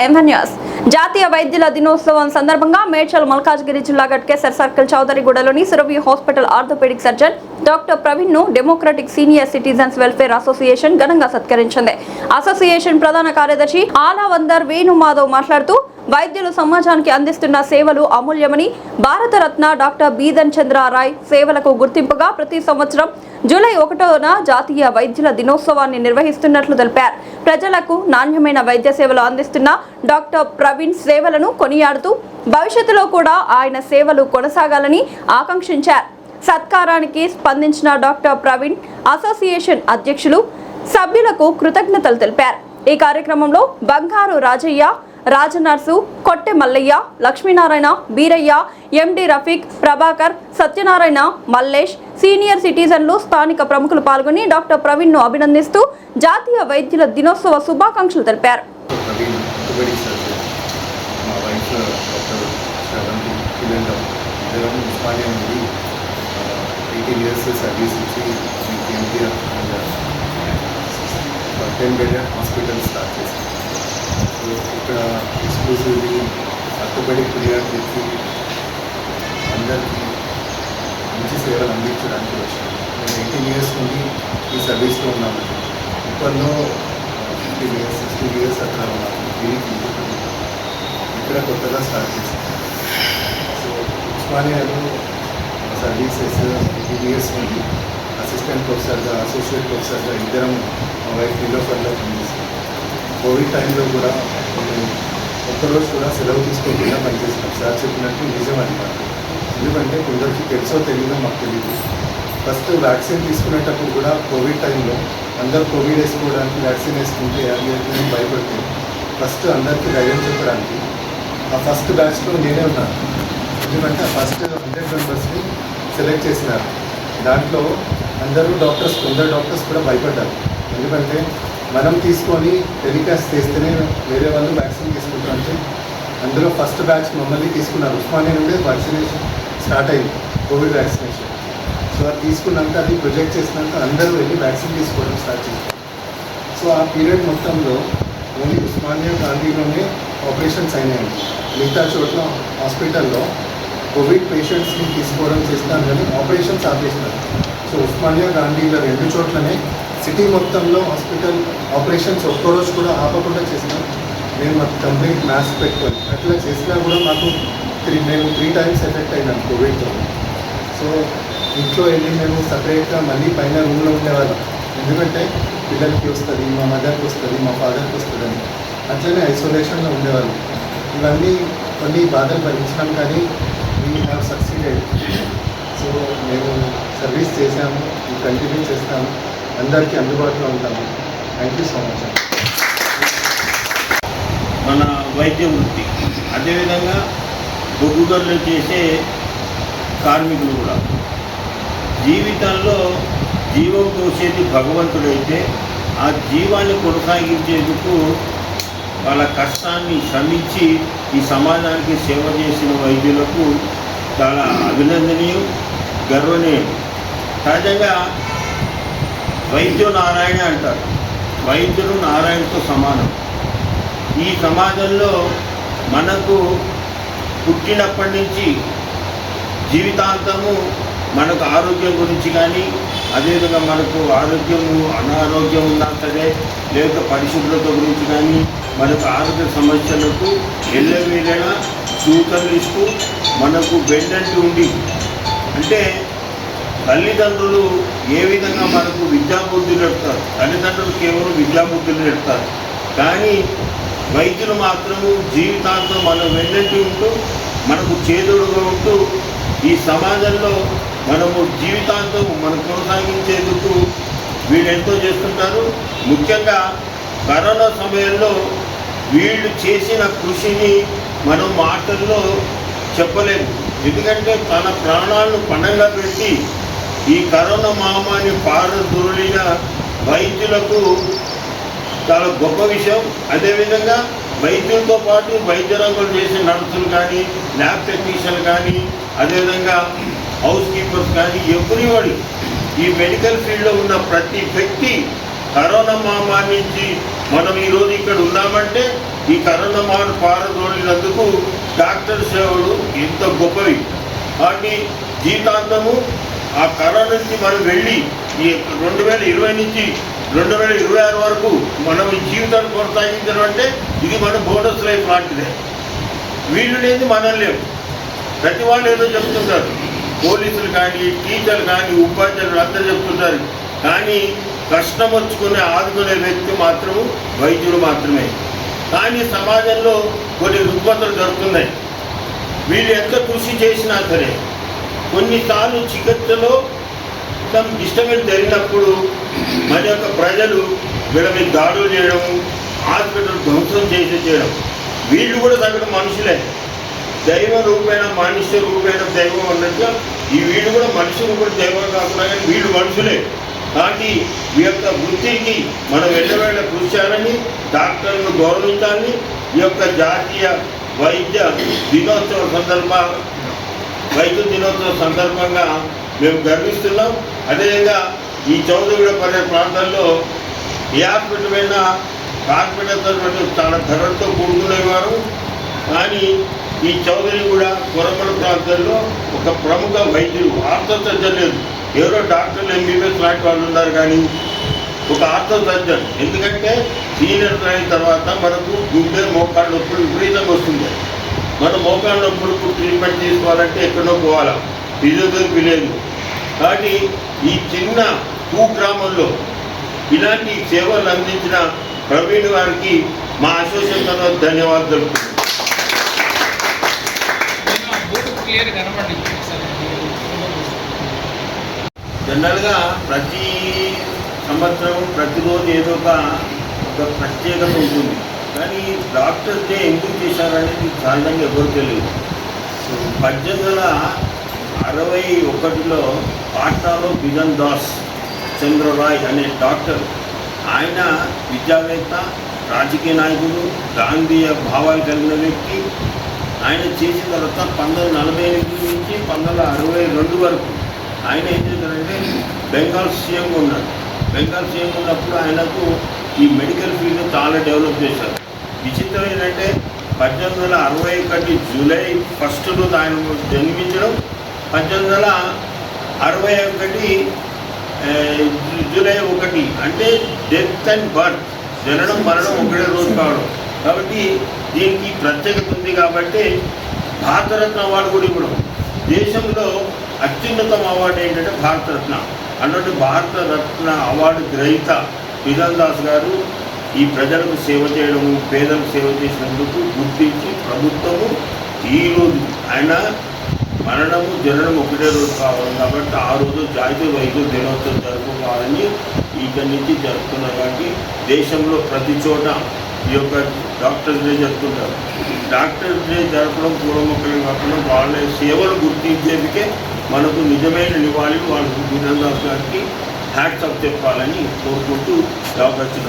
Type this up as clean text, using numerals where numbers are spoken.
MNS జాతీయ వైద్యుల దినోత్సవం సందర్భంగా మేడ్చల్ మల్కాజ్గిరి జిల్లా గట్కేసర్ సర్కిల్ చౌదరిగూడలోని Surabhi hospital orthopedic surgeon doctor Praveen ను democratic senior citizens welfare association ఘనంగా సత్కరించింది. అసోసియేషన్ ప్రధాన కార్యదర్శి ఆలావందర్ వేణుమాధవ్ మాట్లాడుతూ వైద్యులు సమాజానికి అందిస్తున్న సేవలు అమూల్యమని, భారతరత్న డాక్టర్ బీదన్ చంద్రరాయ్ సేవలకు గుర్తింపుగా ప్రతి సంవత్సరం జూలై 1న జాతీయ వైద్యుల దినోత్సవాన్ని నిర్వహిస్తున్నట్లు తెలిపారు. ప్రజలకు నాణ్యమైన వైద్య సేవలు అందిస్తున్న డాక్టర్ ప్రవీణ్ సేవలను కొనియాడుతూ భవిష్యత్తులో కూడా ఆయన సేవలు కొనసాగాలని ఆకాంక్షించారు. సత్కారానికి స్పందించిన డాక్టర్ ప్రవీణ్ అసోసియేషన్ అధ్యక్షులు, సభ్యులకు కృతజ్ఞతలు తెలిపారు. ఈ కార్యక్రమంలో బంగారు రాజయ్య, రాజనర్సు, కొట్టె మల్లయ్య, లక్ష్మీనారాయణ, బీరయ్య, ఎండి రఫీక్, ప్రభాకర్, సత్యనారాయణ, మల్లేష్, సీనియర్ సిటిజన్లు, స్థానిక ప్రముఖులు పాల్గొని డాక్టర్ ప్రవీణ్ ను అభినందిస్తూ జాతీయ వైద్యుల దినోత్సవ శుభాకాంక్షలు తెలిపారు. ఇక్కడ ఎక్స్క్లూజివ్లీ ఆర్థోపెడిక్ పీడియాట్రిక్కి అందరికీ మంచి సేవలు అందించడానికి వచ్చాను. నేను 18 years నుండి ఈ సర్వీస్లో ఉన్నాను. ఇప్పట్లో 50 years 60 years అక్కడ ఉన్నాను. దీనికి ఇక్కడ కొత్తగా స్టార్ట్ చేశాను. సో ఉస్మానియాలో సర్వీసెస్ 18 years నుండి అసిస్టెంట్ ప్రొఫెసర్గా, అసోసియేట్ ప్రొఫెసర్గా ఇద్దరం మా వైఫ్ నిలోఫర్లో పనిచేస్తాం. కోవిడ్ టైంలో కూడా నేను ఒక్కరోజు కూడా సెలవు తీసుకోకుండా పనిచేస్తాను. సార్ చెప్పినట్టు నిజం అది కాదు. ఎందుకంటే కొందరికి తెలుసో తెలియదో మాకు తెలియదు. ఫస్ట్ వ్యాక్సిన్ తీసుకునేటప్పుడు కూడా కోవిడ్ టైంలో అందరూ కోవిడ్ వేసుకోవడానికి వ్యాక్సిన్ వేసుకుంటే అది అయితే భయపడితే ఫస్ట్ అందరికీ ధైర్యం చెప్పడానికి ఆ ఫస్ట్ బ్యాచ్లో నేనే ఉన్నాను. ఎందుకంటే ఆ ఫస్ట్ 100 మెంబర్స్ని సెలెక్ట్ చేసినారు. దాంట్లో అందరూ డాక్టర్స్, కొందరు డాక్టర్స్ కూడా భయపడ్డారు. ఎందుకంటే మనం తీసుకొని టెలికాస్ట్ చేస్తేనే వేరే వాళ్ళు వ్యాక్సిన్ తీసుకుంటారంటే అందులో ఫస్ట్ బ్యాచ్ మమ్మల్ని తీసుకున్నారు. ఉస్మానియా నుండి వ్యాక్సినేషన్ స్టార్ట్ అయింది, కోవిడ్ వ్యాక్సినేషన్. సో అది తీసుకున్నాక అది ప్రొజెక్ట్ చేసినాక అందరూ వెళ్ళి వ్యాక్సిన్ తీసుకోవడం స్టార్ట్ చేశారు. సో ఆ పీరియడ్ మొత్తంలో ఓన్లీ ఉస్మానియా గాంధీలోనే ఆపరేషన్స్ అయినాయి. మిగతా చోట్ల హాస్పిటల్లో కోవిడ్ పేషెంట్స్ని తీసుకోవడం చేస్తాను కానీ ఆపరేషన్స్ ఆపేసినారు. సో ఉస్మానియా గాంధీలో 2 చోట్లనే సిటీ మొత్తంలో హాస్పిటల్ ఆపరేషన్స్ ఒక్కరోజు కూడా ఆపకుండా చేసినాం. మేము మాకు కంప్లీట్ మాస్క్ పెట్టుకొని అట్లా చేసినా కూడా మాకు మేము 3 times ఎఫెక్ట్ అయినాం కోవిడ్తో. సో ఇంట్లో వెళ్ళి మేము సపరేట్గా మళ్ళీ పైన రూమ్లో ఉండేవాళ్ళం. ఎందుకంటే పిల్లలకి వస్తుంది, మా మదర్కి వస్తుంది, మా ఫాదర్కి వస్తుందని అట్లనే ఐసోలేషన్లో ఉండేవాళ్ళం. ఇవన్నీ కొన్ని బాధలు భరించినాం కానీ వీ హ్యావ్ సక్సీడెడ్. సో మేము సర్వీస్ చేసాము, కంటిన్యూ చేస్తాము, అందరికీ అందుబాటులో ఉంటాము. Thank you so much. మన వైద్య వృత్తి అదేవిధంగా బొగ్గుగల్లు చేసే కార్మికులు కూడా జీవితంలో జీవం పోసేది భగవంతుడైతే ఆ జీవాన్ని కొనసాగించేందుకు వాళ్ళ కష్టాన్ని శ్రమించి ఈ సమాజానికి సేవ చేసిన వైద్యులకు చాలా అభినందనీయం, గర్వనీయం. సహజంగా వైద్యు నారాయణ అంటారు. వైద్యుడు నారాయణతో సమానం. ఈ సమాజంలో మనకు పుట్టినప్పటి నుంచి జీవితాంతము మనకు ఆరోగ్యం గురించి కానీ, అదేవిధంగా మనకు ఆరోగ్యము అనారోగ్యం ఉన్నా సరే, లేక పరిశుభ్రత గురించి కానీ, మనకు ఆరోగ్య సమస్యలకు ఎల్లవేళలా సూచనలు ఇస్తూ మనకు వెన్నంటి ఉండి, అంటే తల్లిదండ్రులు ఏ విధంగా మనకు విద్యాబుద్ధులు నేర్పుతారు, తల్లిదండ్రులు కేవలం విద్యాబుద్ధులు నేర్పుతారు, కానీ వైద్యులు మాత్రము జీవితాంతం మనం వెన్నంటి ఉంటూ మనకు చేదోడుగా ఉంటూ ఈ సమాజంలో మనము జీవితాంతం మనం కొనసాగించేందుకు వీళ్ళు ఎంతో చేస్తుంటారు. ముఖ్యంగా కరోనా సమయంలో వీళ్ళు చేసిన కృషిని మనం మాటల్లో చెప్పలేము. ఎందుకంటే తన ప్రాణాలను పణంగా పెట్టి ఈ కరోనా మహమ్మారిని పారదొరిన వైద్యులకు చాలా గొప్ప విషయం. అదేవిధంగా వైద్యులతో పాటు వైద్య రంగంలో చేసే నర్సులు కానీ, ల్యాబ్ టెక్నీషియన్లు కానీ, అదేవిధంగా హౌస్ కీపర్స్ కానీ, ఎవ్రీబడి ఈ మెడికల్ ఫీల్డ్లో ఉన్న ప్రతి వ్యక్తి కరోనా మహమ్మారి నుంచి మనం ఈరోజు ఇక్కడ ఉన్నామంటే ఈ కరోనా మాను పారదోలినందుకు డాక్టర్ సేవలు ఎంత గొప్పవి. వాటిని జీవితాంతము ఆ కరోనా నుంచి మనం వెళ్ళి ఈ 2020 నుంచి 2026 వరకు మనం ఈ జీవితాన్ని కొనసాగించడం అంటే ఇది మన బోనస్ లైఫ్ లాంటిదే. వీళ్ళు లేని మనం లేవు. ప్రతి వాళ్ళు ఏదో చెప్తుంటారు, పోలీసులు కానీ టీచర్లు కానీ ఉపాధ్యాయులు అందరూ చెప్తుంటారు. కానీ కష్టం వచ్చుకునే ఆదుకునే వ్యక్తి మాత్రము వైద్యులు మాత్రమే. కానీ సమాజంలో కొన్ని రుగ్మతలు జరుగుతున్నాయి. వీళ్ళు ఎంత కృషి చేసినా సరే కొన్నిసార్లు చికిత్సలో డిస్టర్బెన్స్ జరిగినప్పుడు మన యొక్క ప్రజలు వీళ్ళ మీద దాడులు చేయడం, హాస్పిటల్ ధ్వంసం చేయడం. వీళ్ళు కూడా తగ్గడం మనుషులే. దైవ రూపేణ మనుష్య రూపేణ దైవం అన్నట్టుగా ఈ వీళ్ళు కూడా మనుషులు కూడా దైవం కాకుండా కానీ వీళ్ళు మనుషులే. కాబట్టి ఈ యొక్క వృత్తికి మనం వెళ్ళవేళ కృషి చేయాలని, డాక్టర్లను గౌరవించాలని ఈ యొక్క జాతీయ వైద్య దినోత్సవం సందర్భంగా మేము గర్విస్తున్నాం. అదేవిధంగా ఈ చౌదరిగూడ ప్రాంతాల్లో ఏ హాస్పిటల్ అయినా హాస్పిటల్తో చాలా ధరలతో కూడుకునేవారు. కానీ ఈ చౌదరిగూడ కొరకొండ ప్రాంతాల్లో ఒక ప్రముఖ వైద్యులు ఆర్థో సర్జన్ లేదు. ఎవరో డాక్టర్లు ఎంబీబీఎస్ లాంటి వాళ్ళు ఉన్నారు కానీ ఒక ఆర్థో సర్జన్. ఎందుకంటే సీనియర్ అయిన తర్వాత మనకు గుండె మోకాళ్ళ నొప్పులు విపరీతంగా వస్తుంది. మన మోకాళ్ళ నొప్పులకు ట్రీట్మెంట్ తీసుకోవాలంటే ఎక్కడో పోవాలా, ఫిజియోథెరపీ లేదు. కాబట్టి ఈ చిన్న గ్రామంలో ఇలాంటి సేవలు అందించిన ప్రవీణ్ గారికి మా అసోసియేషన్ తరఫున ధన్యవాదాలు. జనరల్గా ప్రతి సంవత్సరం ప్రతిరోజు ఏదో ఒక ప్రత్యేకత ఉంటుంది. కానీ డాక్టర్స్ డే ఎందుకు చేశారనేది సహజంగా ఎవరు తెలియదు. సో 1861లో పాట్నాలో బిజన్ దాస్ చంద్రరాయ్ అనే డాక్టర్, ఆయన విద్యావేత్త, రాజకీయ నాయకుడు, గాంధీయ భావాలు కలిగిన వ్యక్తి. ఆయన చేసిన తర్వాత 1948 నుంచి 1962 వరకు ఆయన ఏం చేశారంటే బెంగాల్ సీఎం ఉన్నాడు. బెంగాల్ సీఎం ఉన్నప్పుడు ఆయనకు ఈ మెడికల్ ఫీల్డ్ చాలా డెవలప్ చేశారు. విచిత్రం ఏంటంటే 1861 జూలై 1 ఆయన జన్మించడం, 1861 జూలై 1 అంటే డెత్ అండ్ బర్త్, జననం మరణం ఒకటే రోజు కావడం. కాబట్టి దీనికి ప్రత్యేకత ఉంది. కాబట్టి భారతరత్న అవార్డు కూడా ఇవ్వడం. దేశంలో అత్యున్నతం అవార్డు ఏంటంటే భారతరత్న. అన్నట్టు భారతరత్న అవార్డు గ్రహీత బిజన్ దాస్ గారు ఈ ప్రజలకు సేవ చేయడము, పేదలకు సేవ చేసినందుకు గుర్తించి ప్రభుత్వము ఈరోజు ఆయన మరణము జననం ఒకటే రోజు కావాలి కాబట్టి ఆ రోజు జాతీయ వైద్య దినోత్సవం జరుపుకోవాలని ఇక్కడి నుంచి జరుపుతున్నారు. కాబట్టి దేశంలో ప్రతి చోట ఈ యొక్క డాక్టర్స్ డే జరుపుకుంటారు. డాక్టర్స్ డే జరపడం పూర్వముఖులు కాకుండా వాళ్ళ సేవలు గుర్తించేందుకే మనకు నిజమైన నివాళి వాళ్ళకు బిజన్ దాస్ గారికి హ్యాట్స్ ఆఫ్ చెప్పాలని కోరుకుంటూ అవకాశం